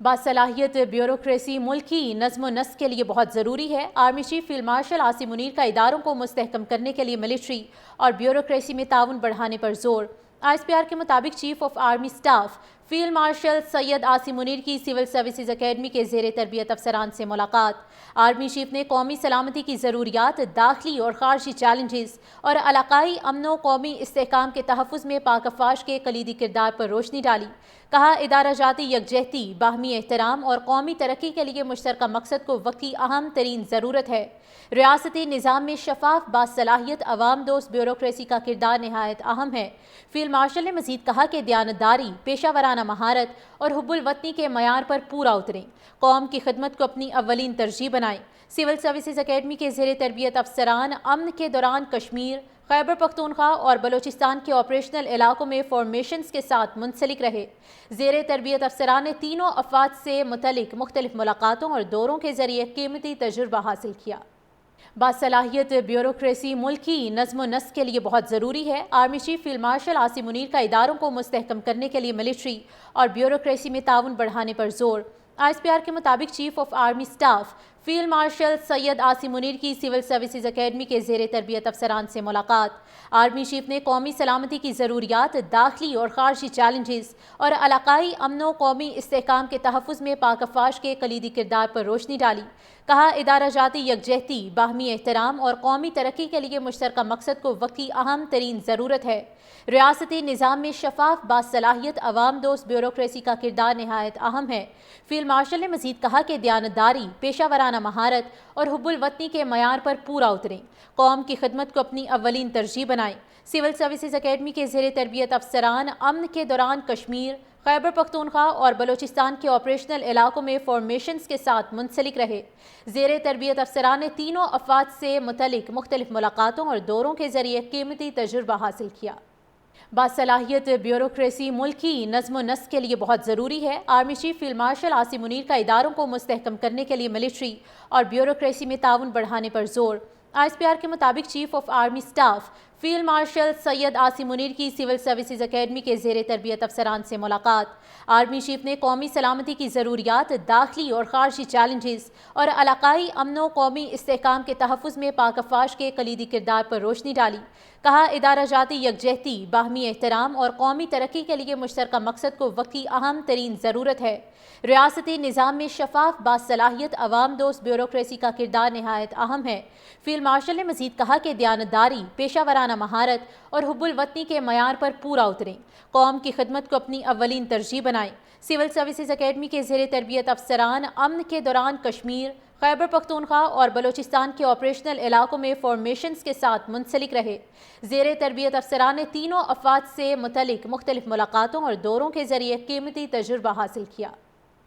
باصلاحیت بیوروکریسی ملکی نظم و نسق کے لیے بہت ضروری ہے۔ Army chief field marshal Asim Munir کا اداروں کو مستحکم کرنے کے لیے ملٹری اور بیوروکریسی میں تعاون بڑھانے پر زور۔ ISPR کے مطابق chief of army staff field marshal Syed Asim Munir کی سول سروسز اکیڈمی کے زیر تربیت افسران سے ملاقات۔ آرمی چیف نے قومی سلامتی کی ضروریات، داخلی اور خارجی چیلنجز اور علاقائی امن و قومی استحکام کے تحفظ میں پاک افواج کے کلیدی کردار پر روشنی ڈالی۔ کہا ادارہ جاتی یکجہتی، باہمی احترام اور قومی ترقی کے لیے مشترکہ مقصد کو وقت کی اہم ترین ضرورت ہے۔ ریاستی نظام میں شفاف، باصلاحیت، عوام دوست بیوروکریسی کا کردار نہایت اہم ہے۔ فیلڈ مارشل نے مزید کہا کہ دیانتداری، پیشہ ورانہ مہارت اور حب الوطنی کے معیار پر پورا اتریں، قوم کی خدمت کو اپنی اولین ترجیح بنائیں۔ سول سروسز اکیڈمی کے زیر تربیت افسران امن کے دوران کشمیر، خیبر پختونخوا اور بلوچستان کے آپریشنل علاقوں میں فارمیشنز کے ساتھ منسلک رہے۔ زیر تربیت افسران نے تینوں افواج سے متعلق مختلف ملاقاتوں اور دوروں کے ذریعے قیمتی تجربہ حاصل کیا۔ باصلاحیت بیوروکریسی ملکی نظم و نسق کے لیے بہت ضروری ہے۔ Army chief field marshal Asim Munir کا اداروں کو مستحکم کرنے کے لیے ملٹری اور بیوروکریسی میں تعاون بڑھانے پر زور۔ ISPR کے مطابق chief of army staff field marshal Syed Asim Munir کی سول سروسز اکیڈمی کے زیر تربیت افسران سے ملاقات۔ آرمی چیف نے قومی سلامتی کی ضروریات، داخلی اور خارجی چیلنجز اور علاقائی امن و قومی استحکام کے تحفظ میں پاک افواج کے کلیدی کردار پر روشنی ڈالی۔ کہا ادارہ جاتی یکجہتی، باہمی احترام اور قومی ترقی کے لیے مشترکہ مقصد کو وقت کی اہم ترین ضرورت ہے۔ ریاستی نظام میں شفاف، باصلاحیت، عوام دوست بیوروکریسی کا کردار نہایت اہم ہے۔ فیلڈ مارشل نے مزید کہا کہ دیانتداری، پیشہ ورانہ مہارت اور حب الوطنی کے معیار پر پورا اتریں، قوم کی خدمت کو اپنی اولین ترجیح بنائیں۔ سول سروسز اکیڈمی کے زیر تربیت افسران امن کے دوران کشمیر، خیبر پختونخوا اور بلوچستان کے آپریشنل علاقوں میں فارمیشنز کے ساتھ منسلک رہے۔ زیر تربیت افسران نے تینوں افواج سے متعلق مختلف ملاقاتوں اور دوروں کے ذریعے قیمتی تجربہ حاصل کیا۔ باصلاحیت بیوروکریسی ملکی نظم و نسق کے لیے بہت ضروری ہے۔ Army chief field marshal Asim Munir کا اداروں کو مستحکم کرنے کے لیے ملٹری اور بیوروکریسی میں تعاون بڑھانے پر زور۔ ISPR کے مطابق chief of army staff field marshal Syed Asim Munir کی سول سروسز اکیڈمی کے زیر تربیت افسران سے ملاقات۔ آرمی چیف نے قومی سلامتی کی ضروریات، داخلی اور خارجی چیلنجز اور علاقائی امن و قومی استحکام کے تحفظ میں پاک افواج کے کلیدی کردار پر روشنی ڈالی۔ کہا ادارہ جاتی یکجہتی، باہمی احترام اور قومی ترقی کے لیے مشترکہ مقصد کو وقت کی اہم ترین ضرورت ہے۔ ریاستی نظام میں شفاف، باصلاحیت، عوام دوست بیوروکریسی کا کردار نہایت اہم ہے۔ فیلڈ مارشل نے مزید کہا کہ دیانتداری، پیشہ ورانہ مہارت اور حب الوطنی کے معیار پر پورا اتریں، قوم کی خدمت کو اپنی اولین ترجیح بنائیں۔ سول سروسز اکیڈمی کے زیر تربیت افسران امن کے دوران کشمیر، خیبر پختونخوا اور بلوچستان کے آپریشنل علاقوں میں فارمیشنز کے ساتھ منسلک رہے۔ زیر تربیت افسران نے تینوں افواج سے متعلق مختلف ملاقاتوں اور دوروں کے ذریعے قیمتی تجربہ حاصل کیا۔